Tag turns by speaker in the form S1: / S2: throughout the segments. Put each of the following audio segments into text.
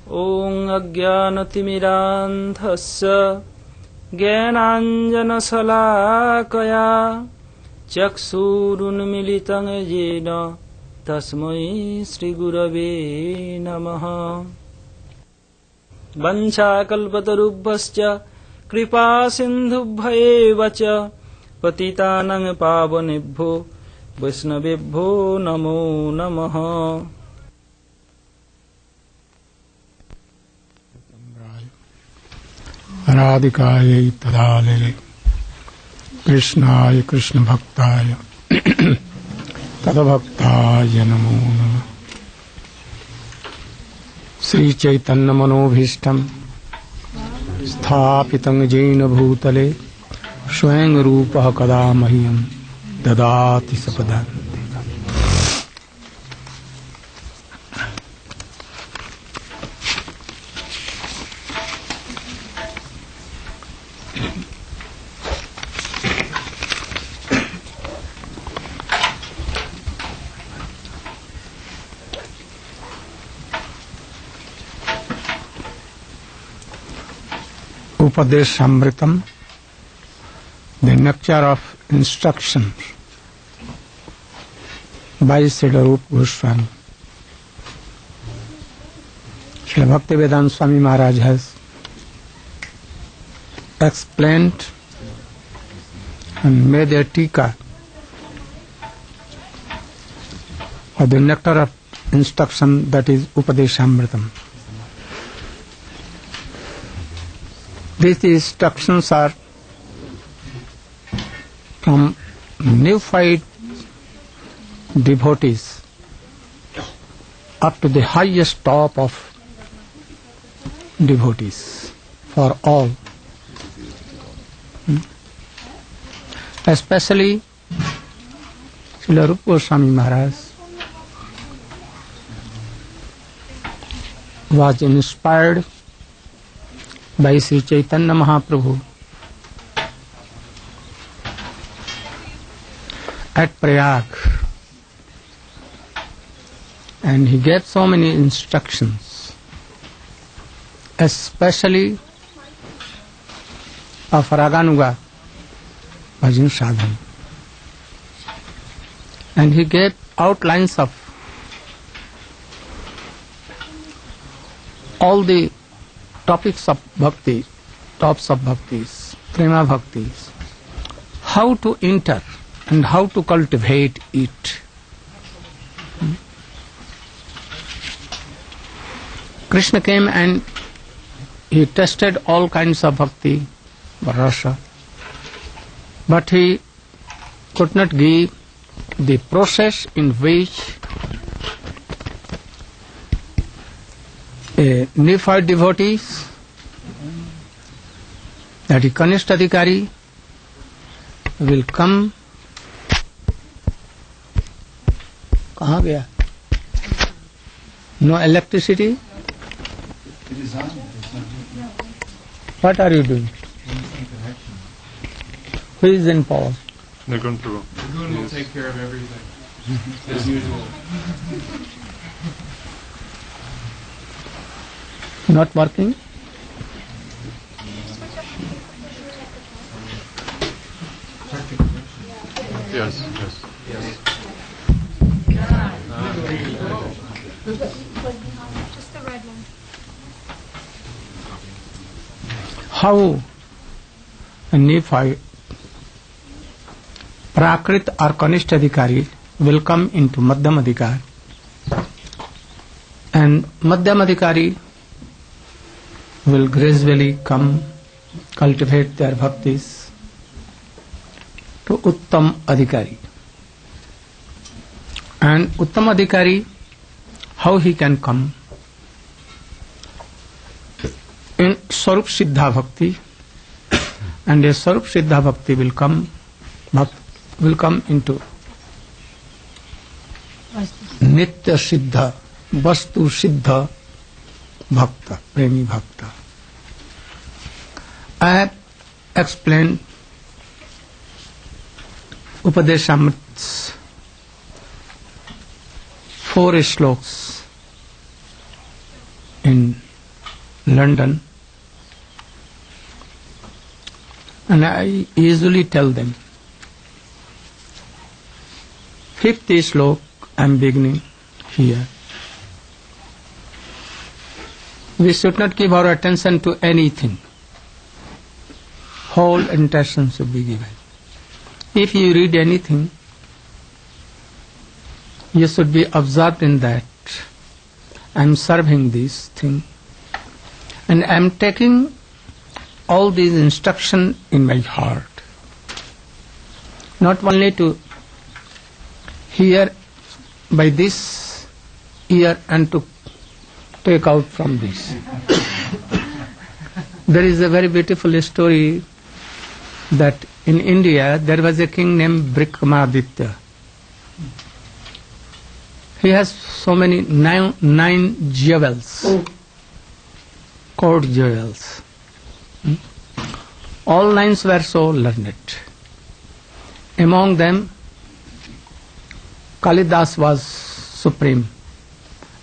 S1: ॐ अज्ञानतिमिरान्धस्य ज्ञानाञ्जनशलाकया चक्षुरुन्मीलितं येन तस्मै श्रीगुरवे नमः। वञ्चाकल्पतरुभ्यश्च कृपासिन्धुभ्येव च पतितानां पावनेभ्यो वैष्णवेभ्यो नमो नमः।
S2: राधिकायै तदालये कृष्णाय कृष्णभक्ताय तद्भक्ताय नमो नमः। श्रीचैतन्यमनोभीष्टं स्थापितं येन भूतले स्वयं रूपः कदा मह्यं ददाति सपदान्तिकम्। Upadeshamritam, the nectar of instruction by Srila Rupa Goswami. Srila Bhaktivedanta Swami Maharaj has explained and made a tika of the nectar of instruction, that is Upadeshamritam. These instructions are from neophyte devotees up to the highest top of devotees, for all. Especially Srila Rupa Goswami Maharaj was inspired by Sri Chaitanya Mahaprabhu at Prayag, and he gave so many instructions, especially of Raganuga Bhajan Sadhana, and he gave outlines of all the topics of bhakti, tops of bhaktis, prema bhaktis, how to enter and how to cultivate it. Krishna came and he tested all kinds of bhakti, rasa, but he could not give the process in which a neophyte devotees, that is Kanishta Adhikari, will come. कहाँ गया? No electricity?
S3: It is on.
S2: What are you doing? Who is in power?
S4: Nagun Prabhu.
S3: Nagun will take care of everything, as usual.
S2: Not working?
S4: Yes.
S5: Just the red one.
S2: How a neophyte, Prakrit or Kanishta Adhikari will come into Madhyam Adhikar, and Madhyam Adhikari will gradually come, cultivate their bhaktis to Uttam Adhikari. And Uttam Adhikari, how he can come? In Swarup Siddha Bhakti, and a Swarup Siddha Bhakti will come into Nitya Siddha, Vastu Siddha Bhakta, Premi Bhakta. I have explained Upadeshamrit's 4 sloks in London, and I usually tell them, 50 slok I am beginning here. We should not give our attention to anything. Whole attention should be given. If you read anything, you should be absorbed in that. I am serving this thing, and I am taking all these instruction in my heart. Not only to hear by this ear and to take out from this. There is a very beautiful story that in India there was a king named Vikramaditya. He has so many nine jewels, court jewels. All 9 were so learned. Among them, Kalidas was supreme,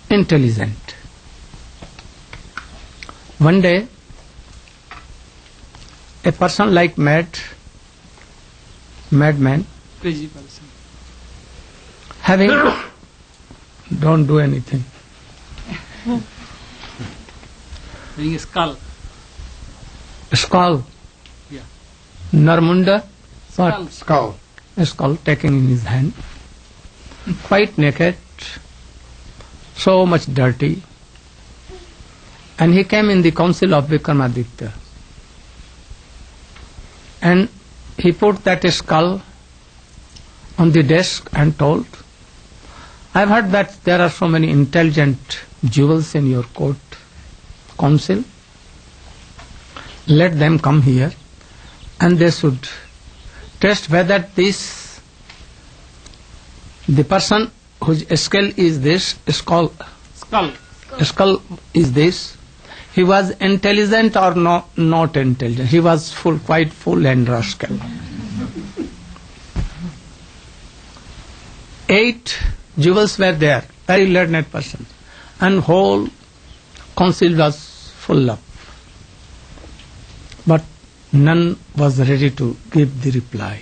S2: intelligent. One day, a person like madman,
S1: Crazy person.
S2: having don't do anything.
S1: Having a skull.
S2: Skull.
S1: Yeah.
S2: Narmunda. What?
S3: Skull.
S2: A skull taken in his hand. Quite naked. So much dirty. And he came in the council of Vikramaditya. And he put that skull on the desk and told, I've heard that there are so many intelligent jewels in your court council. Let them come here and they should test whether the person whose skull is this, skull is this, he was intelligent or not intelligent. He was quite full and rascal. 8 jewels were there, very learned person, and whole council was full of. But none was ready to give the reply.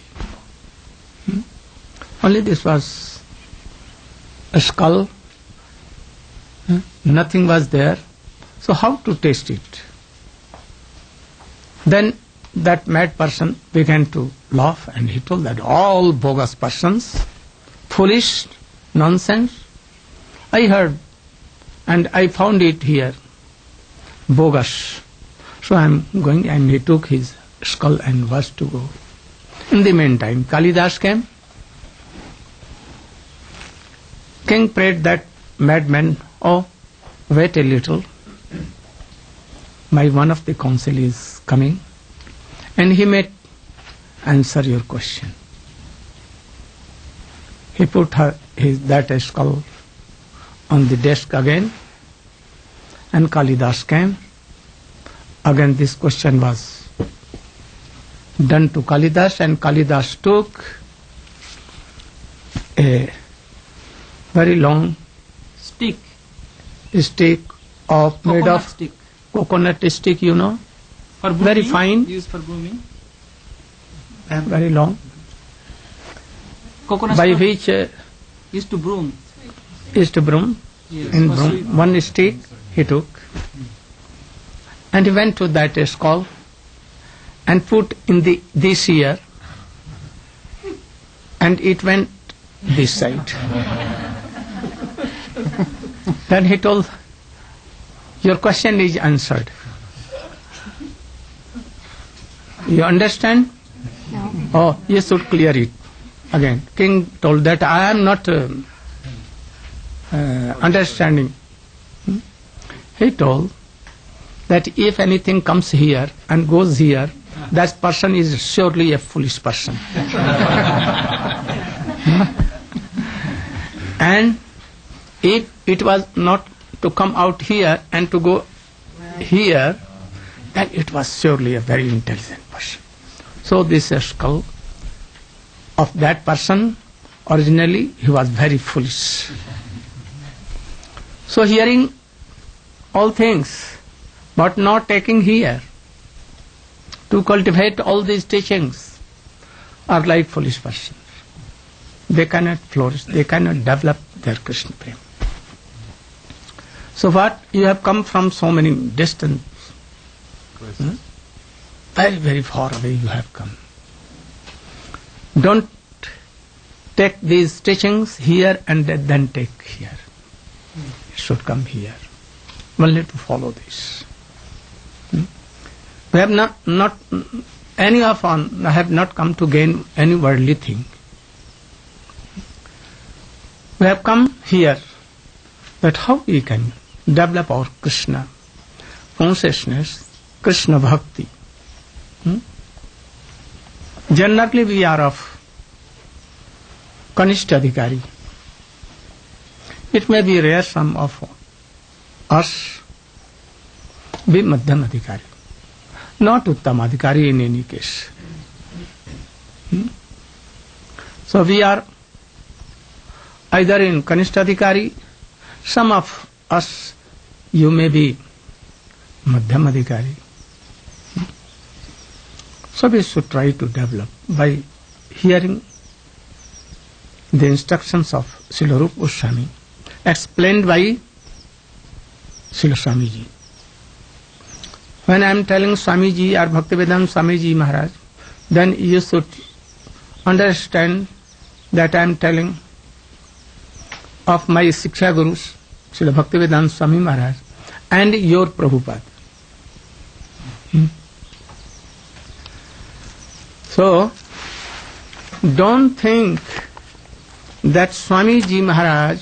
S2: Only this was a skull. Nothing was there. So how to taste it? Then that mad person began to laugh and he told that all bogus persons, foolish, nonsense. I heard and I found it here, bogus. So I am going, and he took his skull and was to go. In the meantime, Kalidas came. King prayed that madman, oh, wait a little. My one of the council is coming, and he may answer your question. He put that skull on the desk again, and Kalidas came. Again this question was done to Kalidas, and Kalidas took a very long
S1: Stick.
S2: of made
S1: Coconut
S2: of
S1: stick.
S2: coconut stick, you know,
S1: For brooming,
S2: very fine,
S1: used for brooming.
S2: very long,
S1: Coconut
S2: by
S1: stick
S2: which
S1: used to broom.
S2: is to broom.
S1: Yes,
S2: In
S1: for
S2: broom,
S1: sweep.
S2: one stick he took, and he went to that skull and put in this ear, and it went this side. Then he told, your question is answered. You understand?
S5: No.
S2: Oh, you should clear it. Again, king told that I am not understanding. He told that if anything comes here and goes here, that person is surely a foolish person. And if it was not to come out here and to go here, then it was surely a very intelligent person. So this skull of that person, originally he was very foolish. So hearing all things, but not taking here to cultivate all these teachings are like foolish persons. They cannot flourish, they cannot develop their Krishna prema. So what? You have come from so many distant, very, very far away you have come. Don't take these teachings here and then take here. You should come here. Only to follow this. We have not any of us have not come to gain any worldly thing. We have come here that how we can develop our Krishna consciousness, Krishna bhakti. Generally we are of Kanishta Adhikari. It may be rare some of us be Madhyam Adhikari, not Uttam Adhikari in any case. So we are either in Kanishta Adhikari, some of us you may be Madhyam Adhikari. So we should try to develop by hearing the instructions of Srila Rupa Goswami explained by Srila Swamiji. When I am telling Swamiji or Bhaktivedanta Swamiji Maharaj, then you should understand that I am telling of my Siksha Gurus, Srila Bhaktivedanta Swami Maharaj, and your Prabhupada. So, don't think that Swamiji Maharaj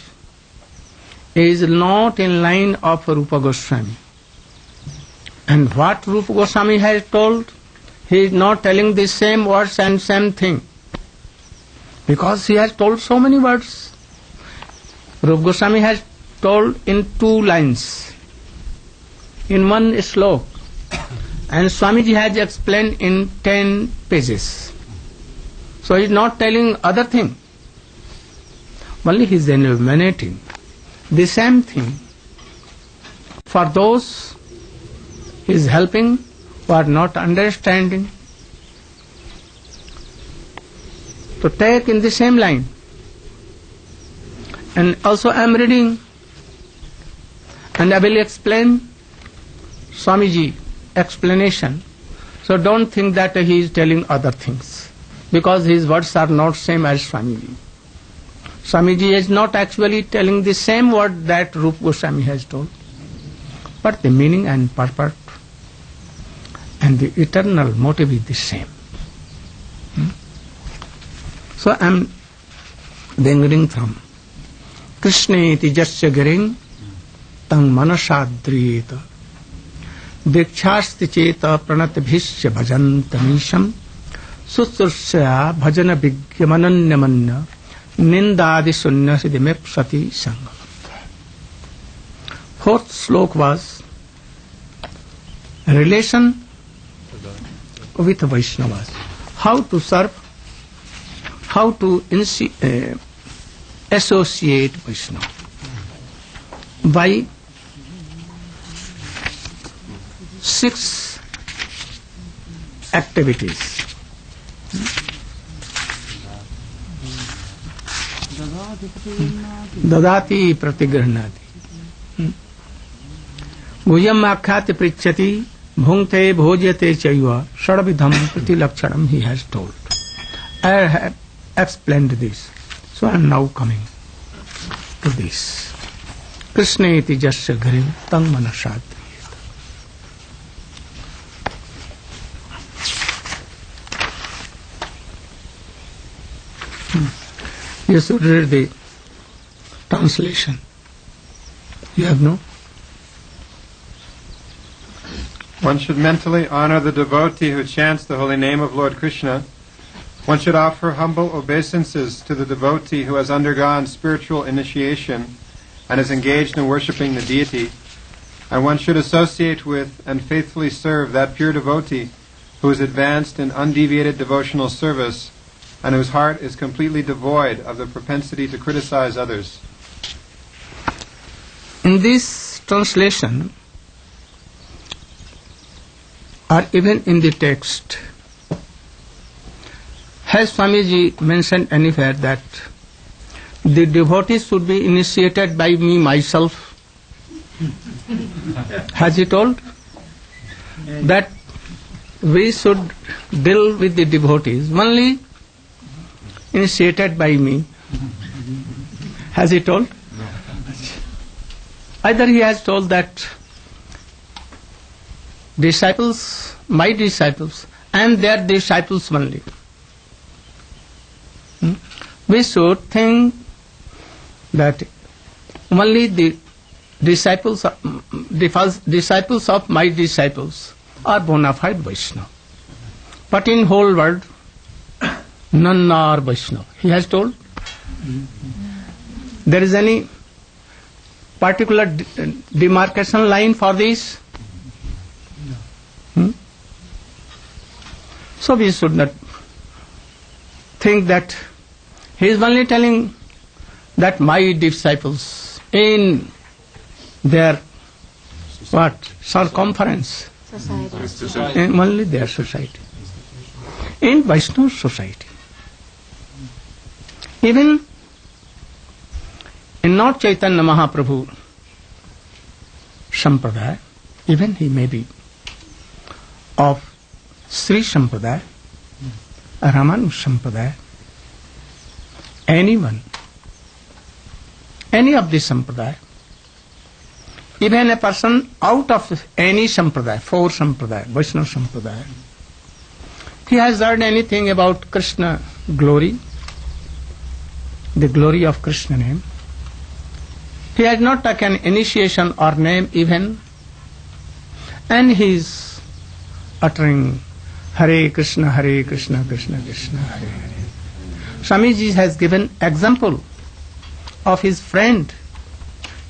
S2: is not in line of Rupa Goswami. And what Rupa Goswami has told, he is not telling the same words and same thing. Because he has told so many words. Rupa Goswami has told in 2 lines, in 1 slok. And Swamiji has explained in 10 pages. So he is not telling other thing. Only he is illuminating the same thing for those he is helping who are not understanding to take in the same line. And also I am reading and I will explain Swamiji explanation. So don't think that he is telling other things, because his words are not same as Swamiji. Swamiji is not actually telling the same word that Rupa Goswami has told, but the meaning and purport and the eternal motive is the same. So I am beginning from Krishneti jasya giring tang manasadriyeta dikshasti cheta pranatbhishya bhajantamisham susursya bhajana vigyamananyamanya nindadi sunya siddhimepsati sangha. 4th slok was relation with Vaishnavas. How to serve, how to associate Vaishnava. By 6 activities. Dadati pratigrahnati. Bhujam akhyati prichati bhungte bhojyate chaiva shadvidham pratilakshanam he has told. I have explained this. So I am now coming to this. Krishneti jasya gharim tang manasad. You should read the translation. You have no?
S6: One should mentally honor the devotee who chants the holy name of Lord Krishna. One should offer humble obeisances to the devotee who has undergone spiritual initiation and is engaged in worshipping the deity. And one should associate with and faithfully serve that pure devotee who is advanced in undeviated devotional service and whose heart is completely devoid of the propensity to criticize others.
S2: In this translation, or even in the text, has Swamiji mentioned anywhere that the devotees should be initiated by me myself? Has he told that we should deal with the devotees only initiated by me? Has he told? Either he has told that disciples, my disciples, and their disciples only. We should think that only the disciples of my disciples are bona fide Vaishnava. But in whole world, none are Vaishnava. He has told. There is any particular demarcation line for this? So we should not think that he is only telling that my disciples in their circumference, in only their society, in Vaishnava society. Even in not Chaitanya Mahaprabhu Sampradaya, even he may be of Sri Sampradaya, Ramanuja Sampradaya, anyone, any of the Sampradaya, even a person out of any Sampradaya, four Sampradaya, Vaishnava Sampradaya, he has heard anything about Krishna glory, the glory of Krishna name. He has not taken initiation or name even, and he is uttering Hare Krishna, Krishna Krishna, Hare Hare. Swamiji has given example of his friend.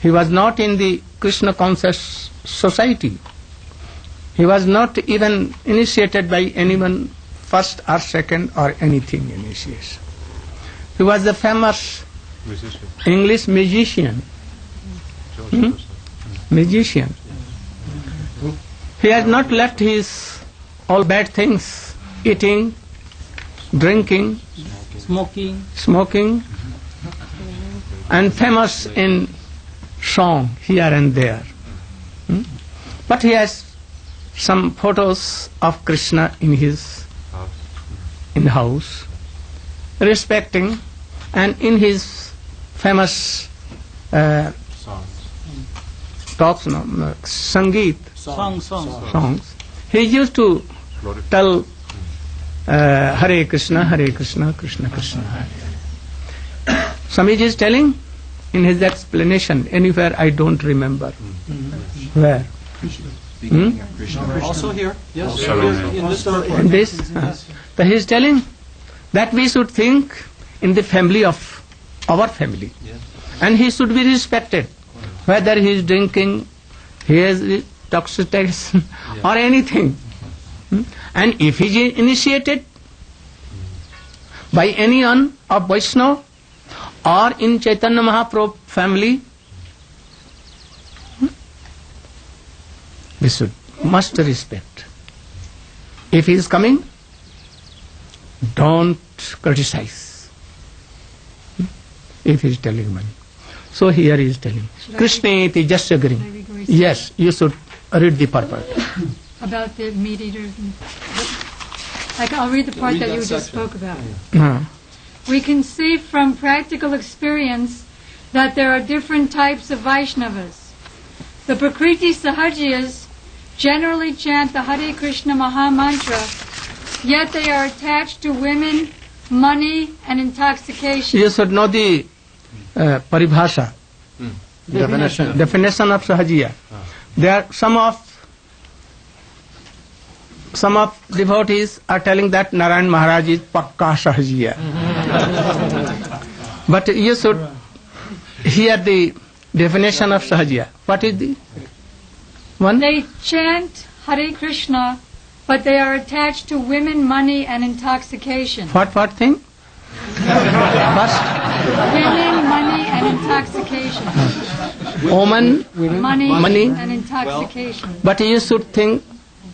S2: He was not in the Krishna conscious society. He was not even initiated by anyone, first or second or anything initiation. He was the famous English magician. Magician. He has not left his all bad things, eating, drinking, smoking, and famous in song here and there. But he has some photos of Krishna in his house, respecting, and in his famous talks, Sangeet, songs, he used to tell Hare Krishna, Krishna Krishna, Hare Hare. Swamiji is telling in his explanation, anywhere I don't remember. Where?
S1: Also here? Yes.
S4: In
S1: this
S2: In this? So he is telling that we should think in the family of our family. And he should be respected. Whether he is drinking, he has intoxication or anything. And if he is initiated by anyone of Vaishnava or in Chaitanya Mahaprabhu family, we must respect. If he is coming, don't criticize. If he is telling one. So here he is telling. Krishna iti just agreeing. Yes, you should read the purport.
S5: About the meat eaters. I'll read the part that you just spoke about. We can see from practical experience that there are different types of Vaishnavas. The Prakriti Sahajiyas generally chant the Hare Krishna Maha Mantra, yet they are attached to women, money, and intoxication.
S2: You should know the paribhasha, definition of Sahajiya. There are some of devotees are telling that Narayan Maharaj is Pakka Sahajiya. But you should hear the definition of Sahajiya. What is the one?
S5: They chant Hare Krishna, but they are attached to women, money, and intoxication.
S2: What thing? First?
S5: Women, money, and intoxication.
S2: Woman,
S5: Money,
S2: money.
S5: and intoxication.
S2: But you should think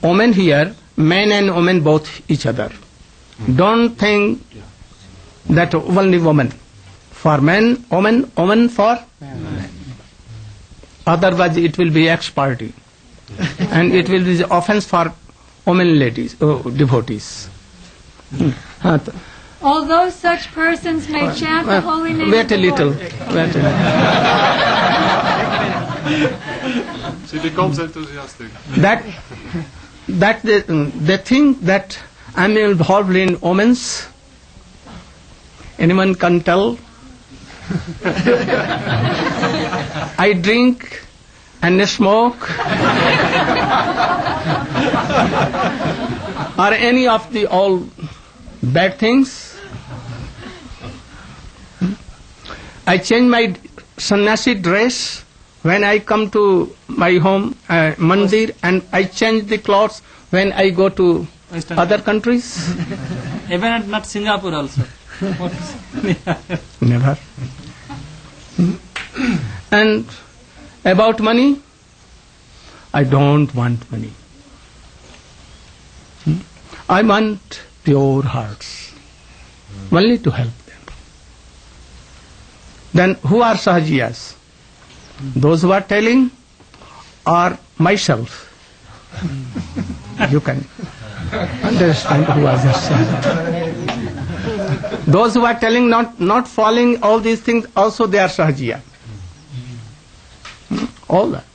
S2: women here, men and women both each other. Don't think that only woman. For men, woman, woman for men. Otherwise it will be ex-party. And it will be offense for women ladies, devotees.
S5: Although such persons may chant the holy name
S2: Wait
S5: of the
S2: a little.
S5: Lord.
S2: Wait a little.
S4: She becomes enthusiastic.
S2: That they think that I'm involved in women's. Anyone can tell. I drink and smoke or any of the all bad things. I change my sannyasi dress when I come to my home mandir, and I change the clothes when I go to
S1: Western
S2: other countries.
S1: Even at not Singapore also.
S2: Never. And about money, I don't want money. I want pure hearts, only to help them. Then who are Sahajiyas? Those who are telling, or myself? You can understand who are the Sahajiya. Those who are telling, not following all these things, also they are Sahajiya. All that.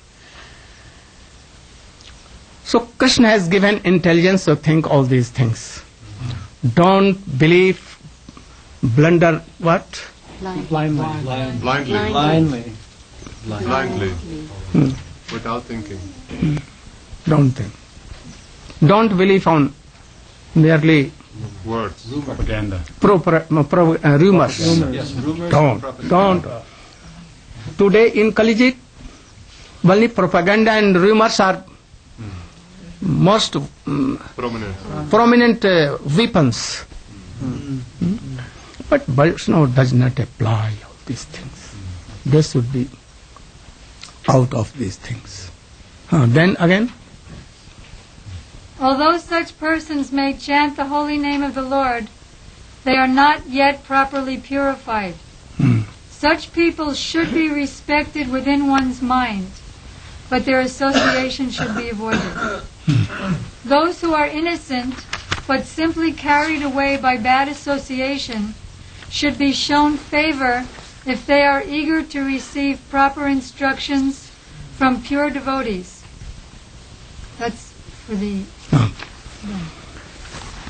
S2: So Krishna has given intelligence to think all these things. Don't believe, blunder what?
S4: Blindly. Without thinking.
S2: Don't think. Don't believe on merely
S4: Words.
S2: rumors. Don't. Today in Kalijit, only propaganda and rumors are most prominent weapons. But Vaishnava does not apply all these things. They should be out of these things. Then again,
S5: Although such persons may chant the holy name of the Lord, they are not yet properly purified. Such people should be respected within one's mind, but their association should be avoided. Those who are innocent, but simply carried away by bad association, should be shown favor if they are eager to receive proper instructions from pure devotees. That's for the...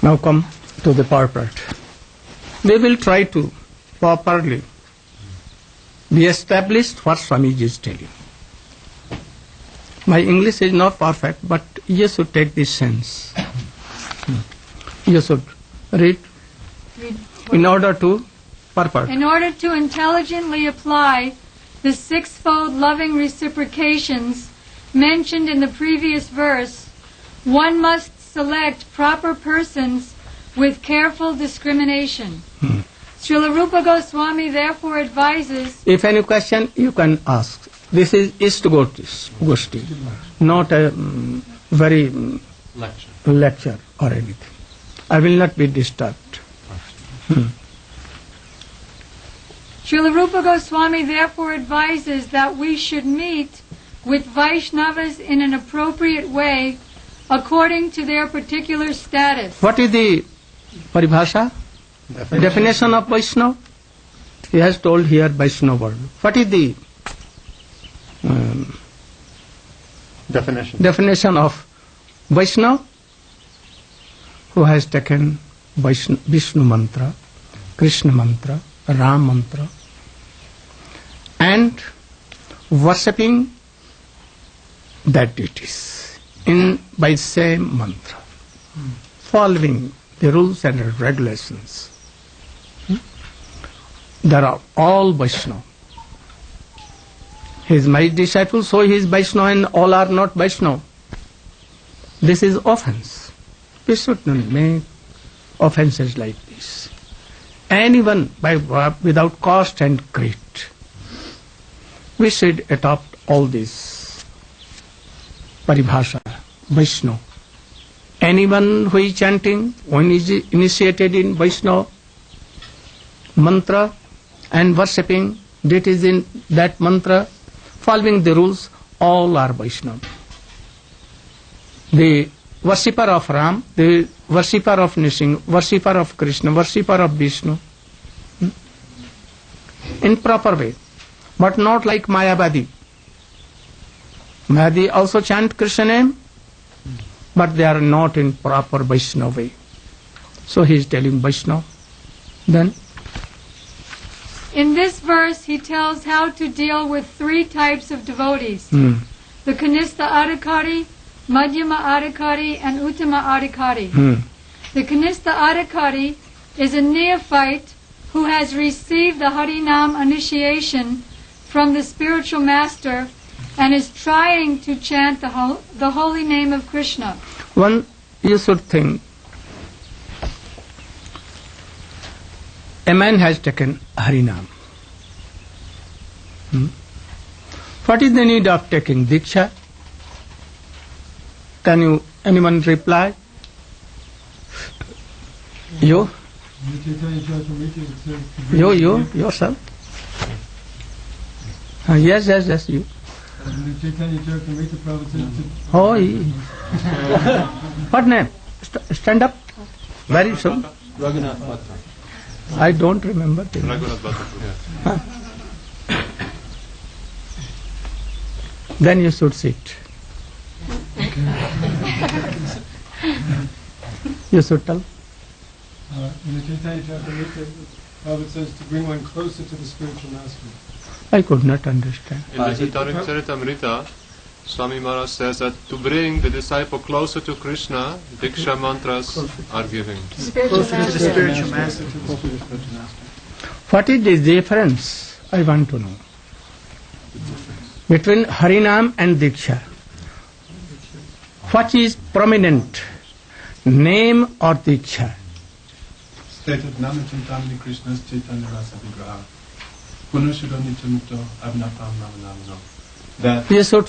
S2: now come to the purport. We will try to properly be established what Swamiji is telling. My English is not perfect, but you should take this sense. You should read in order to purport.
S5: In order to intelligently apply the sixfold loving reciprocations mentioned in the previous verse, one must select proper persons with careful discrimination. Srila Rupa Goswami therefore advises...
S2: If any question, you can ask. This is East Goshti, not a very lecture or anything. I will not be disturbed.
S5: Srila Rupa Goswami therefore advises that we should meet with Vaishnavas in an appropriate way according to their particular status.
S2: What is the paribhasha? Definition of Vaishnava? He has told here Vaishnava word. What is the definition of Vaishnava? Who has taken Vishnu mantra, Krishna mantra, Ram mantra, and worshipping that deities by same mantra, following the rules and regulations. They are all Vaishnava. He is my disciple, so he is Vaishnava, and all are not Vaishnava. This is offense. We should not make offenses like this. Anyone without cost and greed. We should adopt all this paribhasha, Vaishnava, anyone who is chanting, when is initiated in Vaishnava mantra and worshipping, that is in that mantra, following the rules, all are Vaishnava. The worshipper of Ram, the worshipper of Nising, worshipper of Krishna, worshipper of Vishnu, in proper way, but not like Mayavadi. Mayavadi also chant Krishna name, but they are not in proper Vaishnava way. So he is telling Vaishnava. Then
S5: in this verse, he tells how to deal with three types of devotees: the Kanistha Adhikari, Madhyama Adhikari, and Uttama Adhikari. The Kanistha Adhikari is a neophyte who has received the Harinam initiation from the spiritual master and is trying to chant the holy name of Krishna.
S2: One, you should think, a man has taken Harinam. What is the need of taking Diksha? Can anyone reply? You? You, yourself? Yes, you. Oh, what name? Stand up. Very soon.
S4: Raghunath Bhatta.
S2: I don't remember.
S4: Raghunath Bhatta.
S2: Then you should sit. You should tell.
S3: In the Chaitanya Charitamrita, Prabhupada says to bring one closer to the spiritual master.
S2: I could not understand.
S4: In the Chaitanya Charitamrita, Swami Maharaj says that to bring the disciple closer to Krishna, Diksha mantras are given.
S7: Spiritual master.
S2: What is the difference? I want to know. Between Harinam and Diksha. What is prominent? Name or Diksha?
S3: Stated Nama Chintamani Krishna's Chaitanya Rasa Vigraha. Punasudani Chamito Abnapam Namanamano. That
S2: You should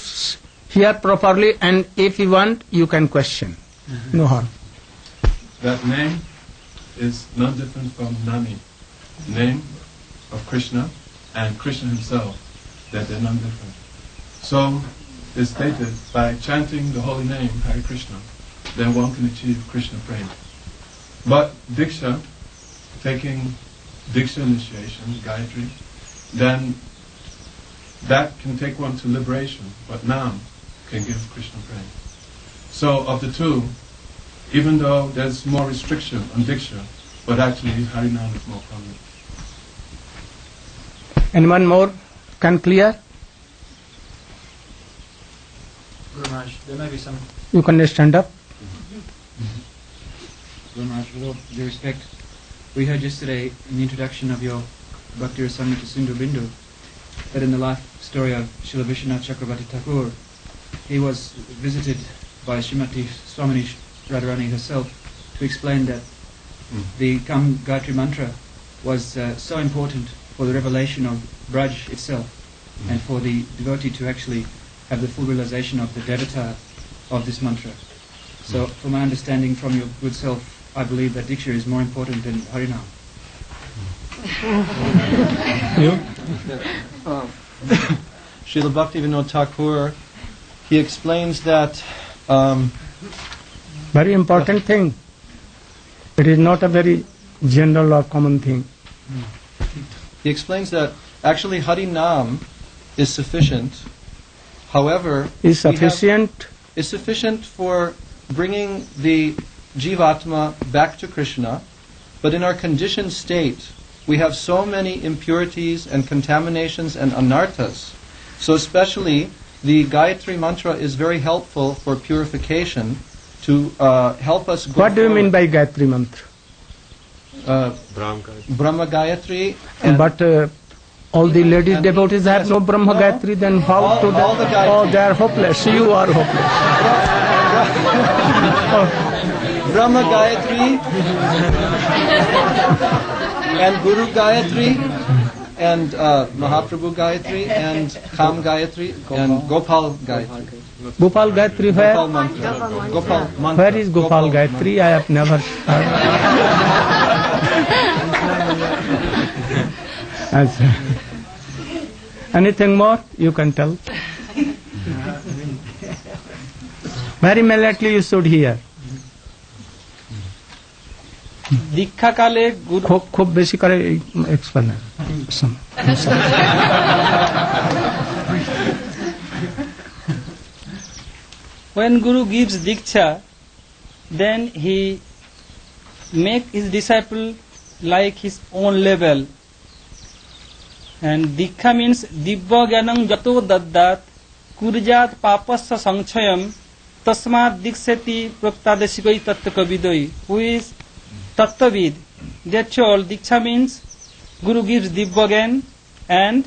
S2: hear properly, and if you want, you can question. No harm.
S3: that name is not different from Nami, name of Krishna, and Krishna himself, that they're not different. So it's stated by chanting the holy name Hare Krishna, then one can achieve Krishna prema. But Diksha, taking Diksha initiation, Gayatri, then that can take one to liberation, but Nam can give Krishna prema. So of the two, even though there's more restriction on Diksha, but actually Harinam is more prominent.
S2: Anyone more can clear?
S7: Guru Maharaj, there may be some.
S2: You can stand up.
S7: Guru Maharaj, with all due respect, we heard yesterday in the introduction of your Bhakti Rasamrita Sindhu Bindu that in the life story of Srila Vishwanath Chakravarti Thakur, he was visited by Srimati Swamini Radharani herself to explain that the Kam Gayatri mantra was so important for the revelation of Braj itself and for the devotee to actually have the full realization of the devata of this mantra. So, from my understanding from your good self, I believe that Diksha is more important than Harinam.
S8: Srila Bhaktivinoda Thakur, he explains that
S2: Very important thing. It is not a very general or common thing.
S8: he explains that actually Harinam is sufficient. However,
S2: Is sufficient.
S8: is sufficient for bringing the Jivatma back to Krishna, but in our conditioned state, we have so many impurities and contaminations and anarthas. So especially the Gayatri mantra is very helpful for purification to help us go
S2: What do you mean
S8: forward.
S2: by Gayatri mantra?
S8: Brahma Gayatri. And
S2: But all the ladies
S8: and-
S2: devotees have no Brahma
S8: No.
S2: Gayatri, then how
S8: All-
S2: to
S8: all the Gayatri.
S2: Oh, they are hopeless. You are hopeless.
S8: Brahma Gayatri and Guru Gayatri and Mahaprabhu Gayatri and Kam Gayatri and Gopal Gayatri.
S2: Gopal Gayatri where?
S8: Gopal Mantra. Gopal Mantra.
S2: Where is Gopal Gayatri? I have never heard. Anything more you can tell? Very immediately you should hear.
S1: দীক্ষা কালে গুরু
S2: খুব বেশি করে explanation.
S1: when Guru gives diksha, then he make his disciple like his own level. And diksha means divya gyanam jato daddat kurjat papasya sanchayam tasmat diksati praktadeshikoi tattvavidoi. Who is tattvavid? That's all. Diksha means Guru gives divya gyan and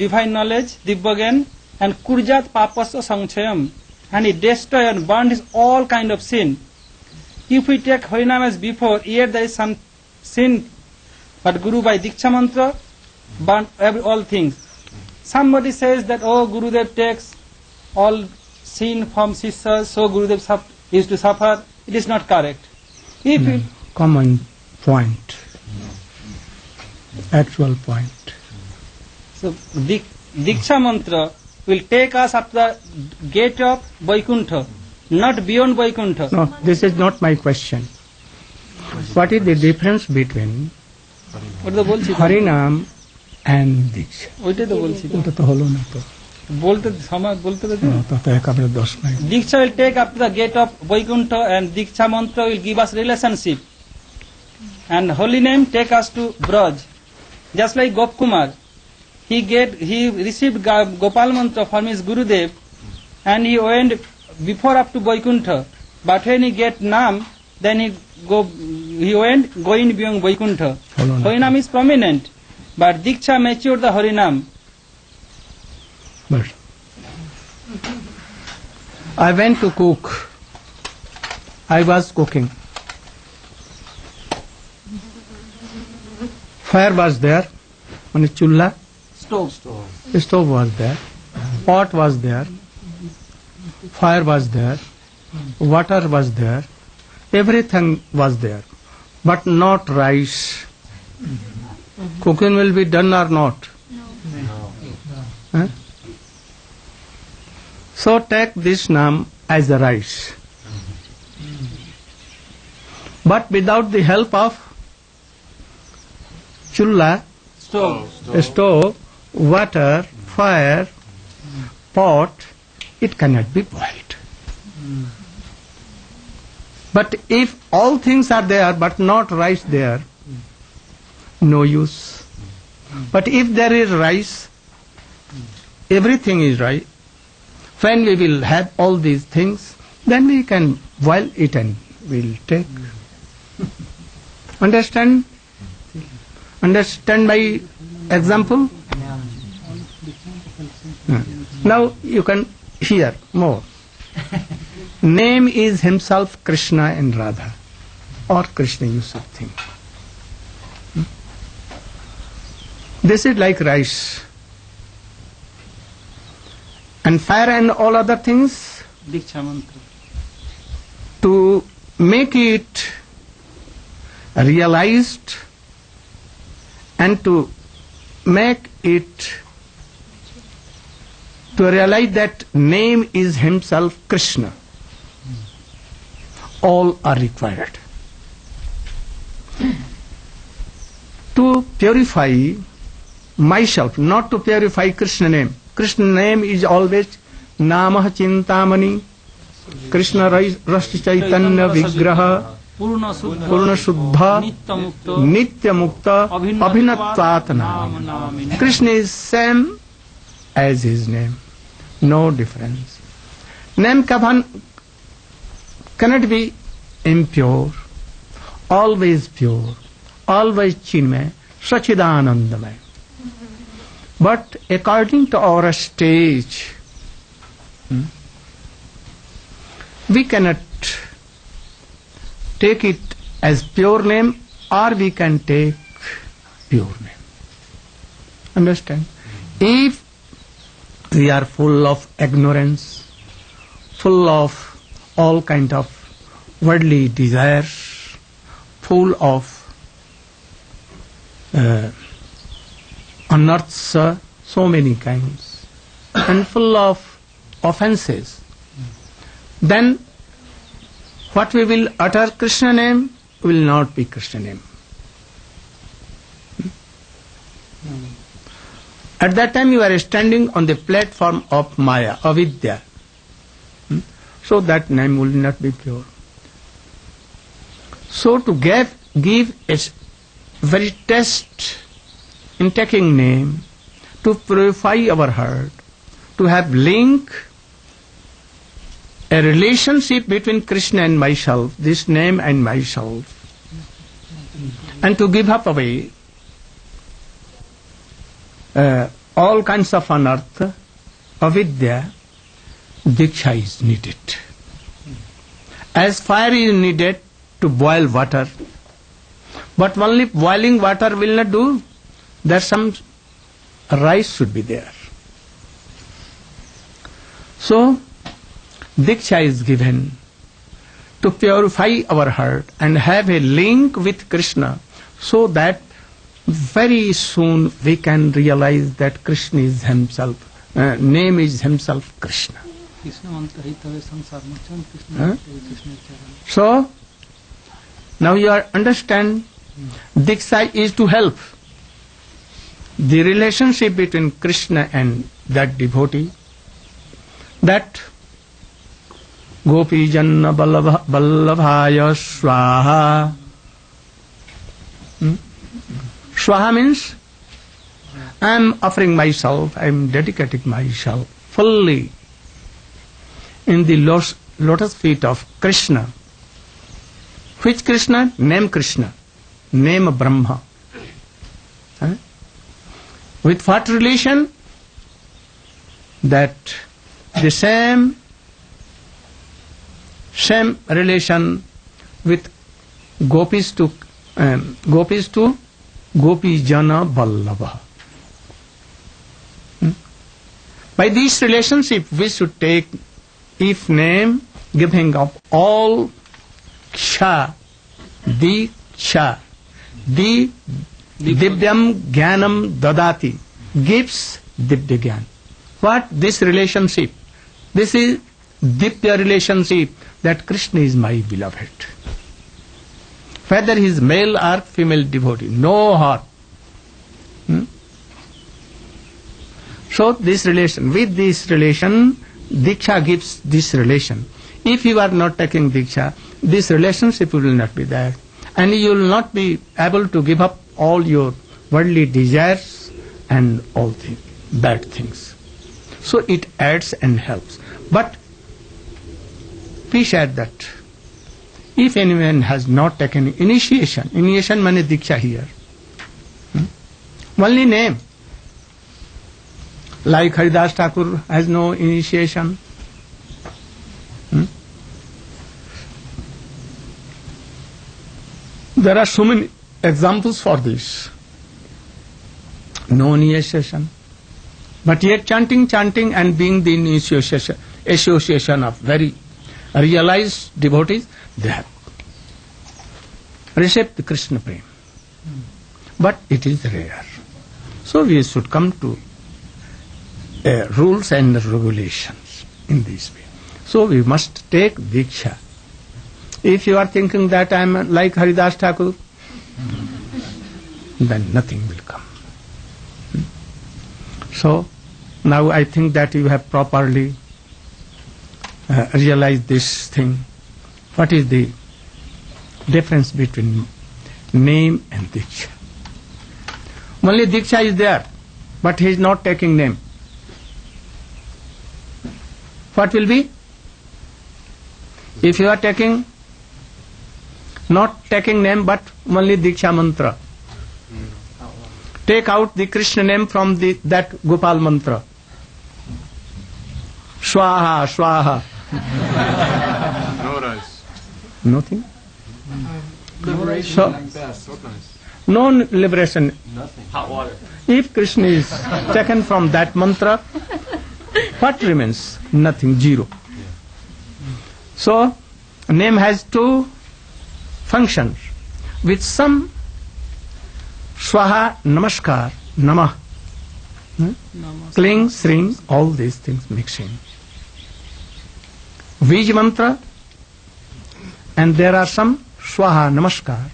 S1: divine knowledge, divya gyan, and kurjat papasya sanchayam, and he destroy and burn his all kind of sin. If we take Harinam as before, here there is some sin, but Guru by Diksha mantra burn all things. Somebody says that, oh, Gurudev takes all sin from Sishas, so Gurudev used to suffer. It is not correct. If it,
S2: Common point. Actual point.
S1: so Diksha mantra will take us up the gate of Vaikuntha, not beyond Vaikuntha.
S2: No, this is not my question. What is the difference between
S1: ওটা তো বলছি
S2: Harinam and Diksha?
S1: ওইটাই তো বলছি
S2: ওটা তো হলো না তো।
S1: বলতে সময় বলতে তো
S2: তা তো একেবারে 10 minute.
S1: Diksha will take up the gate of Vaikuntha, and Diksha mantra will give us relationship. And holy name take us to Braj. Just like Gopkumar, he received Gopal mantra from his Gurudev, and he went before up to Vaikuntha. But when he get Nam, then he went going beyond Vaikuntha. Harinam is prominent, but Diksha matured the Harinam.
S2: But I went to cook. I was cooking. Fire was there, on a chulla. Stove was there. Pot was there. Fire was there. Water was there. Everything was there. But not rice. Cooking will be done or not? Huh? So take this Nam as the rice. But without the help of chulla, stove, water, fire, pot, it cannot be boiled. But if all things are there but not rice there, no use. But if there is rice, everything is right. When we will have all these things, then we can boil it and we'll take. Understand? Understand my example? Now you can hear more. Name is himself Krishna and Radha, or Krishna you should think. This is like rice. And fire and all other things,
S1: Diksha mantra.
S2: To make it realized and to make it to realize that name is himself Krishna, all are required. To purify myself, not to purify Krishna name. Krishna name is always Namah Chintamani, Krishna Rasa Chaitanya Vigraha, Purna Shuddha, Nitya Mukta, Abhinatvatana. Krishna is same as his name, no difference. Name cannot be impure, always pure, always Chinmay, Sachidanandamay. But according to our stage, we cannot take it as pure name, or we can take pure name. Understand? If we are full of ignorance, full of all kind of worldly desires, full of unearths, so many kinds, and full of offenses, then what we will utter Krishna name will not be Krishna name. At that time you are standing on the platform of Maya, avidya. So that name will not be pure. So to give a very test in taking name, to purify our heart, to have link, a relationship between Krishna and myself, this name and myself, and to give up away all kinds of anartha, avidya, diksha is needed. As fire is needed to boil water, but only boiling water will not do. There some rice should be there. So diksha is given to purify our heart and have a link with Krishna, so that very soon we can realize that Krishna is himself, name is himself Krishna. So now you are understand, diksha is to help the relationship between Krishna and that devotee, that Gopi Janna Ballabhaya Swaha. Swaha means I am offering myself, I am dedicating myself fully in the lotus feet of Krishna. Which Krishna? Name Krishna, name Brahma. With what relation? That the same relation with gopis to Gopi Jana Vallabha. By this relationship we should take, if name, giving up all ksha, diksha, divyam jnanam dadati, gives divya jnana. What? This relationship. This is divya relationship, that Krishna is my beloved. Whether he is male or female devotee, no harm. So this relation, with this relation, diksha gives this relation. If you are not taking diksha, this relationship will not be there, and you will not be able to give up all your worldly desires and all things, bad things. So it adds and helps. But please add that if anyone has not taken initiation means diksha here, only name, like Haridas Thakur has no initiation. There are so many examples for this. No initiation, but yet chanting and being the association of very realized devotees, they have received the Krishna prema. But it is rare. So we should come to rules and regulations in this way. So we must take diksha. If you are thinking that I am like Haridas Thakur, then nothing will come. So now I think that you have properly realized this thing. What is the difference between name and diksha? Only diksha is there, but he is not taking name. What will be? If you are taking, not taking name but only diksha mantra, take out the Krishna name from that Gopal mantra. Swaha, Swaha.
S4: No rice.
S2: Nothing.
S4: Liberation
S2: So,
S4: like that, so nice.
S2: No liberation.
S3: Nothing.
S4: Hot water.
S2: If Krishna is taken from that mantra, what remains? Nothing, zero. So, name has two functions. With some swaha, namaskar, namah, cling, sring, all these things mixing. Vij mantra, and there are some swaha, namaskar.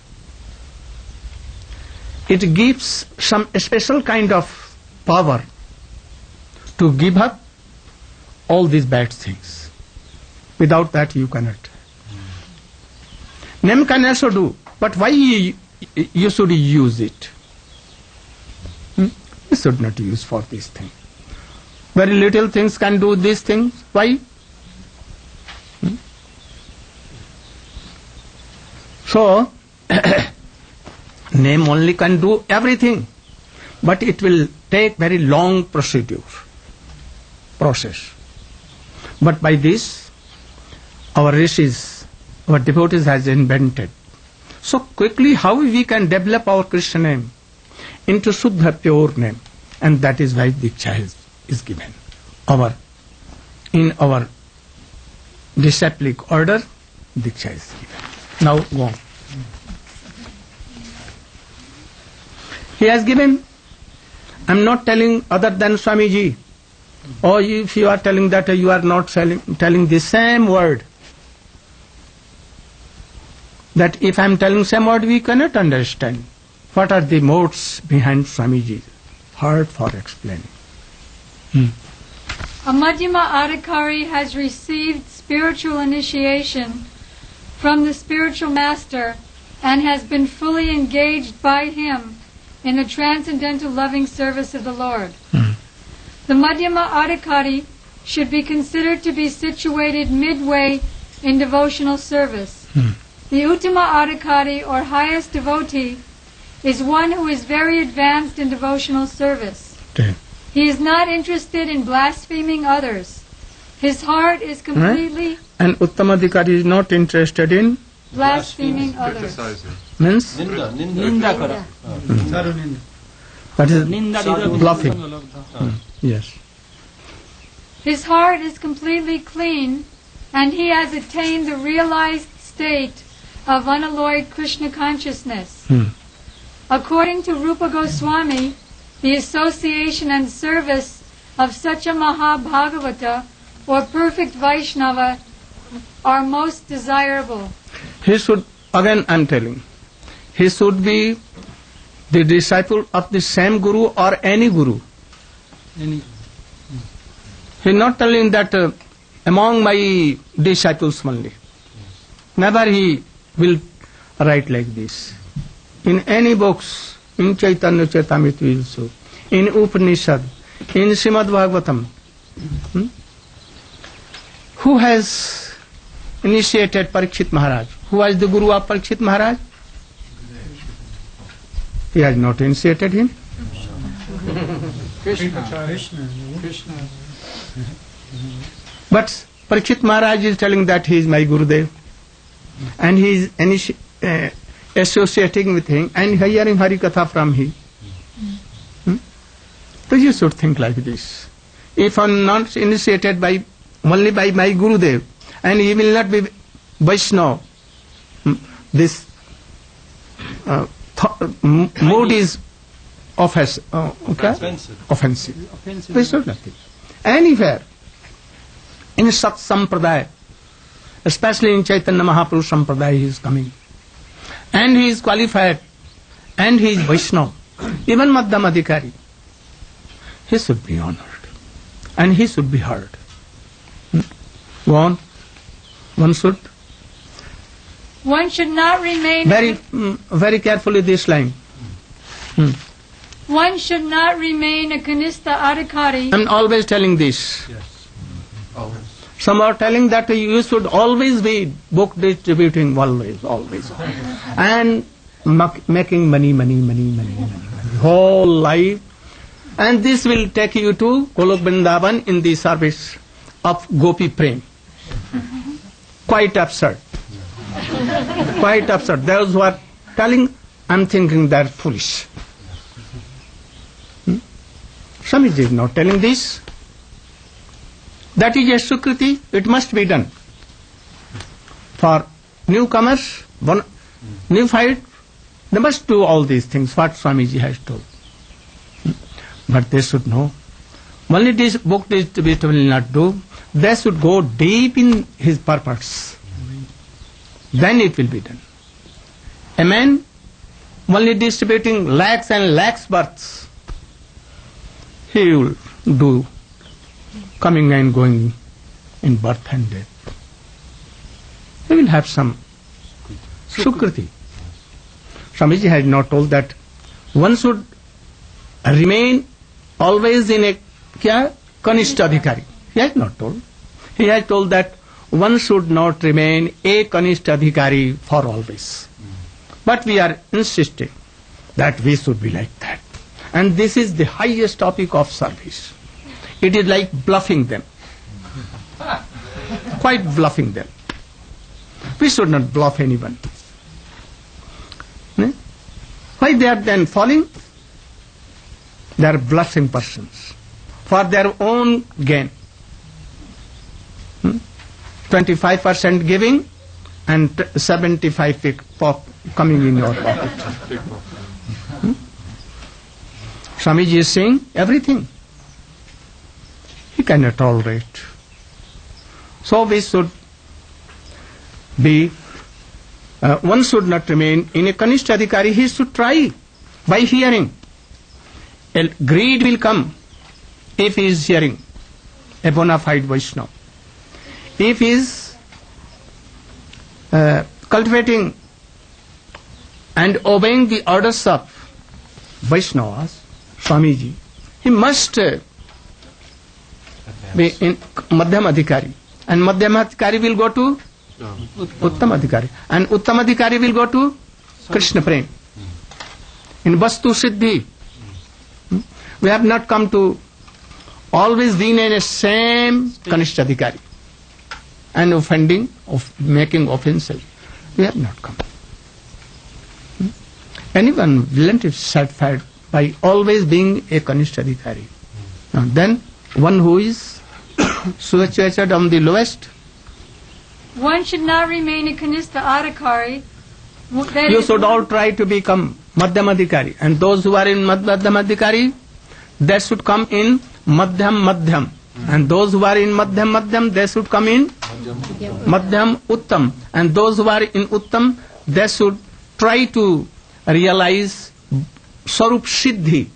S2: It gives some special kind of power to give up all these bad things. Without that you cannot. Name can also do, but why you should use it? You should not use for this thing. Very little things can do these things. Why? So, name only can do everything, but it will take very long process. But by this, our rishis, our devotees has invented so quickly how we can develop our Krishna name into Shuddha, pure name, and that is why Diksha is given. In our disciplic order, Diksha is given. Now go on. He has given, I am not telling other than Swamiji, or if you are telling that you are not telling the same word, that if I am telling same word we cannot understand. What are the modes behind Swamiji? Hard for explaining.
S5: A Madhyama Adhikari has received spiritual initiation from the spiritual master and has been fully engaged by him in the transcendental loving service of the Lord. The Madhyama Adhikari should be considered to be situated midway in devotional service. The Uttama Adhikari, or highest devotee, is one who is very advanced in devotional service. He is not interested in blaspheming others. His heart is completely...
S2: And Uttama Adhikari is not interested in
S5: blaspheming others.
S4: Criticizing.
S2: means
S1: Ninda kara.
S2: that is
S1: Ninda
S2: bluffing. Yes.
S5: His heart is completely clean, and he has attained the realized state of unalloyed Krishna consciousness. According to Rupa Goswami, the association and service of such a Mahabhagavata or perfect Vaishnava are most desirable.
S2: He should, again I am telling, he should be the disciple of the same Guru or any Guru.
S1: Any.
S2: He is not telling that among my disciples only. Never he will write like this. In any books, in Chaitanya Charitamrita also, in Upanishad, in Srimad Bhagavatam, who has initiated Parikshit Maharaj? Who was the Guru of Parikshit Maharaj? He has not initiated him.
S1: Krishna.
S2: But Parikshit Maharaj is telling that he is my Gurudev, and he is associating with him and hearing Hari Katha from him. So you should think like this. If I am not initiated only by my Gurudev, and he will not be Vaishnava, this mood is offensive. We should not think. Anywhere, in Sat Sampradaya, especially in Chaitanya Mahaprabhu Sampradaya, he is coming. And he is qualified, and he is Vaishnava. Even Madhyama Adhikari, he should be honored, and he should be heard. Go on. One should
S5: not remain...
S2: Very carefully this line.
S5: One should not remain a Kanistha Adhikari.
S2: I am always telling this.
S3: Yes. Always.
S2: Some are telling that you should always be book distributing, always. And making money, whole life. And this will take you to Golok Vrindavan in the service of Gopi Prem. Quite absurd. Quite absurd. Those who are telling I'm thinking they're foolish. Swamiji is not telling this. That is a Sukriti, it must be done. For newcomers, new fight, they must do all these things, what Swamiji has told. But they should know. Only this book distributor will not do. They should go deep in his purpose. Then it will be done. A man only distributing lakhs and lakhs births, he will do coming and going in birth and death. He will have some Sukriti. Swamiji has not told that one should remain always in a Kanishta Adhikari. He has not told. He has told that one should not remain a Kanishta Adhikari for always. But we are insisting that we should be like that. And this is the highest topic of service. It is like bluffing them. Quite bluffing them. We should not bluff anyone. Why they are then falling? They are bluffing persons for their own gain. 25% giving and 75% coming in your pocket. Swamiji is saying everything. He cannot tolerate. So we should be, one should not remain in a Kanishta Adhikari, he should try by hearing. Greed will come if he is hearing a bona fide Vaishnava. If he is cultivating and obeying the orders of Vaishnavas, Swamiji, he must be in Madhyam Adhikari. And Madhyam Adhikari will go to Uttam Adhikari. And Uttam Adhikari will go to Krishna Prem. In Vastu Siddhi, we have not come to always being in a same Kanishta Adhikari and offending, making offenses. We have not come. Anyone will be satisfied by always being a Kanishta Adhikari. Then one who is situated on the lowest.
S5: One should not remain a Kanishta Adhikari.
S2: You should all try to become Madhyam Adhikari. And those who are in Madhyam Adhikari, they should come in Madhyam. And those who are in Madhyam, they should come in Madhyam Uttam. And those who are in Uttam, they should try to realize Sarup Siddhi.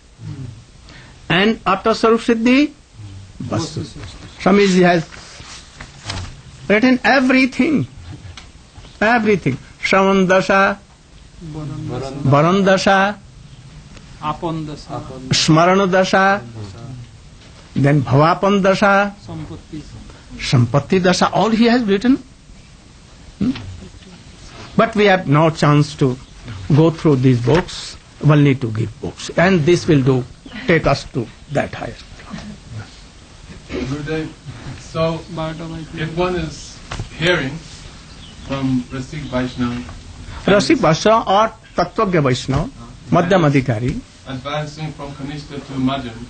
S2: And after Sarup Siddhi, Vastu. Swamiji has written everything. Shravan Dasha, Varan Dasha, Smarana Dasha, then Bhavapan Dasha, Sampatti Dasha, all he has written. But we have no chance to go through these books, only to give books. And this will take us to that higher.
S3: Gurudev, so if one is hearing from Rasik Vaishnava,
S2: or Tattvagya Vaishnava, Madhyam Adhikari,
S3: advancing from Kanishta to Madhyam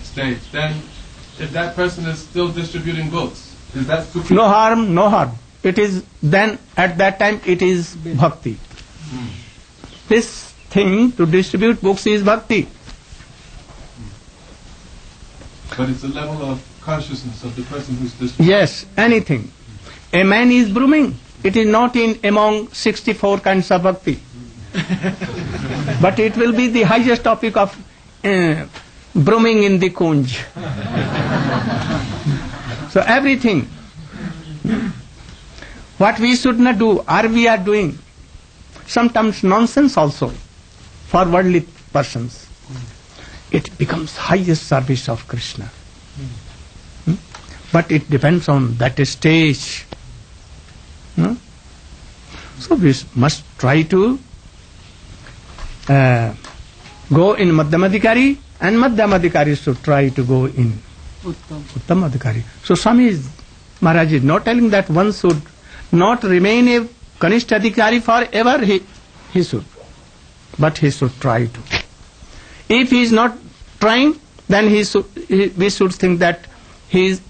S3: stage, then if that person is still distributing books, is that Sukriti?
S2: No harm. It is then, at that time, it is bhakti. This thing to distribute books is bhakti.
S3: But it's a level of consciousness of the person who's distributing.
S2: Yes, anything. A man is brooming. It is not in among 64 kinds of bhakti. But it will be the highest topic of brooming in the kunj. So everything. What we should not do, or we are doing, sometimes nonsense also, for worldly persons. It becomes highest service of Krishna. But it depends on that stage. So we must try to go in Madhyam Adhikari, and Madhyam Adhikari should try to go in Uttam Adhikari. So Swami Maharaj is not telling that one should not remain a Kanishta Adhikari forever. He should. but he should try to. If he is not trying, then we should think that his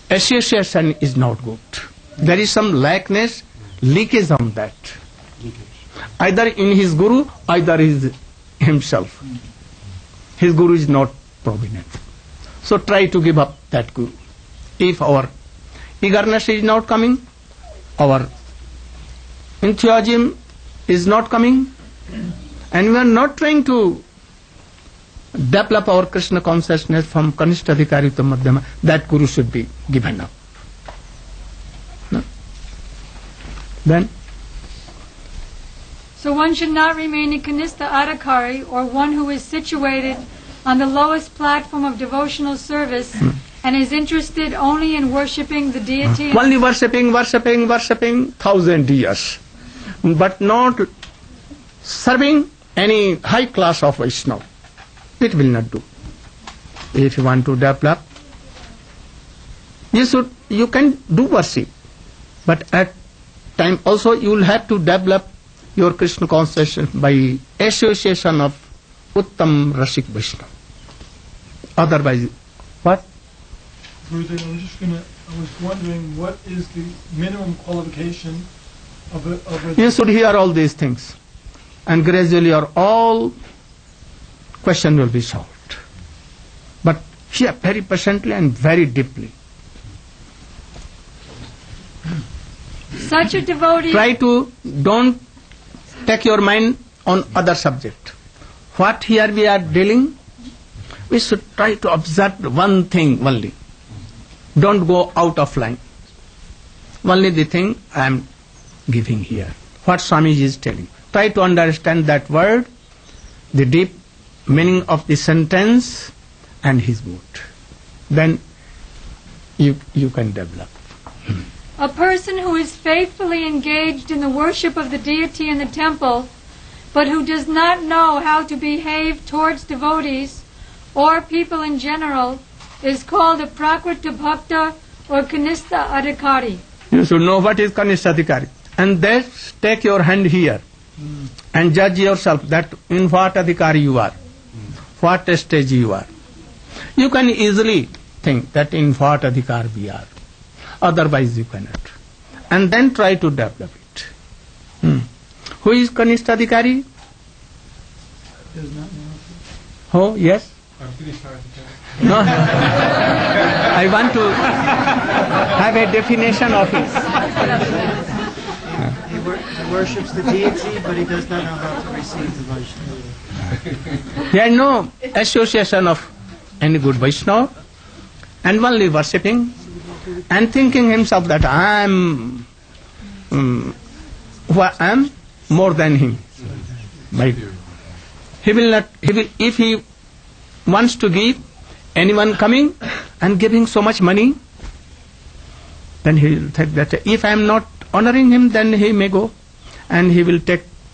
S2: association is not good. There is some leakage on that. Either in his guru, either is himself. His guru is not prominent. So try to give up that guru. If our eagerness is not coming, our enthusiasm is not coming, and we are not trying to develop our Krishna consciousness from Kanishta Adhikari to Madhyama, that guru should be given up. No? Then?
S5: So one should not remain a Kanishta Adhikari, or one who is situated on the lowest platform of devotional service and is interested only in worshipping the deity.
S2: Only worshipping 1,000 years, but not serving any high class of Vaishnava. It will not do. If you want to develop, you can do worship, but at time also you will have to develop your Krishna consciousness by association of Uttam Rasik Vaishnava. Otherwise, what?
S9: Gurudev, I was wondering, what is the minimum qualification of a...
S2: You should hear all these things, and gradually your all question will be solved. But hear very patiently and very deeply.
S5: Such a devotee...
S2: Don't take your mind on other subject. What here we are dealing, we should try to observe one thing only. Don't go out of line. Only the thing I am giving here. What Swamiji is telling. Try to understand that word, the deep meaning of the sentence and his mood. Then you can develop.
S5: A person who is faithfully engaged in the worship of the deity in the temple, but who does not know how to behave towards devotees or people in general, is called a Prakrita Bhakta or Kanishta Adhikari.
S2: You should know what is Kanishta Adhikari. And then take your hand here and judge yourself that in what Adhikari you are, what stage you are. You can easily think that in what Adhikar we are. Otherwise you cannot. And then try to develop it. Who is Kanishta Adhikari? Oh, yes? No. I want to have a definition of it.
S10: He worships the deity, but he does not know how to receive the Vaishnava.
S2: He has no association of any good Vaishnava, and only worshipping and thinking himself that I am more than him. He will, if he wants to give anyone coming and giving so much money, then he will think that if I am not honoring him, then he may go and he will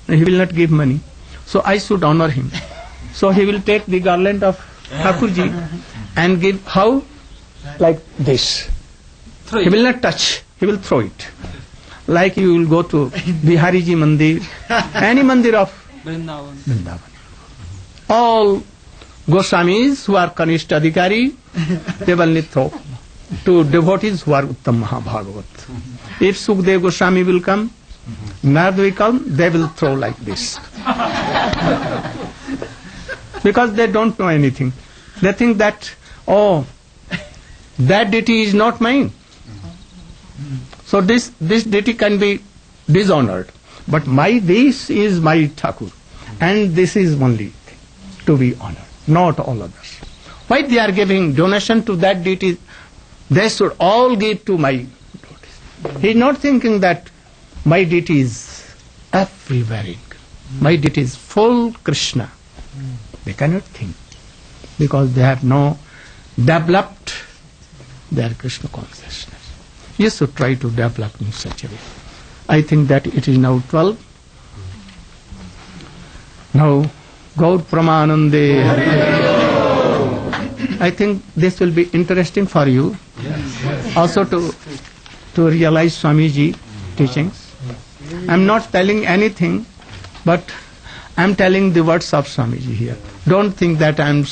S2: not give money. So I should honor him. So he will take the garland of Thakurji and give how? Like this. He will not touch, he will throw it. Like you will go to Bihariji Mandir, any mandir of Vrindavan. All Goswamis who are Kanishta Adhikari, they will only throw to devotees who are Uttam Mahabhagavat. If Sukdev Goswami will come, Narad will come, they will throw like this. Because they don't know anything. They think that, oh, that deity is not mine. So this deity can be dishonored. But this is my Thakur. And this is only to be honored, not all others. Why they are giving donation to that deity? They should all give to my devotees. He is not thinking that my deity is everywhere. My deity is full Krishna. They cannot think because they have no developed their Krishna consciousness. You should try to develop in such a way. I think that it is now 12. Now, Gaur Pramanande. I think this will be interesting for you. Also to realize Swamiji teachings. I am not telling anything, but I'm telling the words of Swamiji here. Don't think that I'm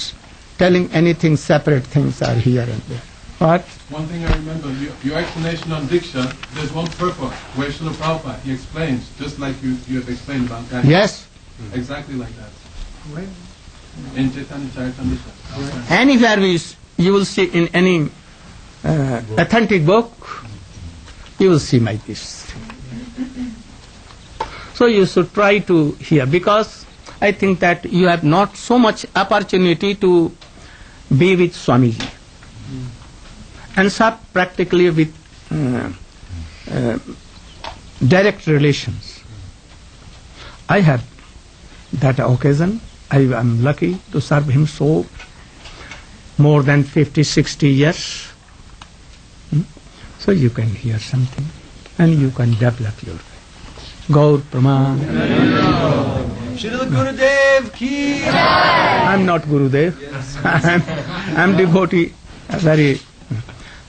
S2: telling anything separate things are here and there. What?
S3: One thing I remember, your explanation on Diksha, there's one purport where Srila Prabhupada, he explains, just like you have explained about that.
S2: Yes.
S3: Exactly like that. In Chaitanya Charitamrita.
S2: Anywhere you will see in any authentic book, you will see like this. So you should try to hear, because I think that you have not so much opportunity to be with Swamiji and start practically with direct relations. I have that occasion. I am lucky to serve him so more than 50, 60 years. So you can hear something and you can develop your Gaur Praman.
S8: Srila Gurudev ki.
S2: I'm not Gurudev. I'm devotee. Very.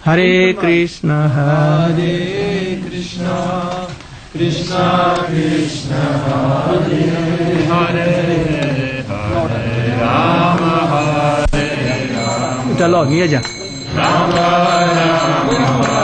S2: Hare Krishna, Hare
S8: Krishna, Krishna Krishna, Hare Hare, Hare Rama, Hare Rama.
S2: Ita lo, niya ja.
S8: Rama Rama.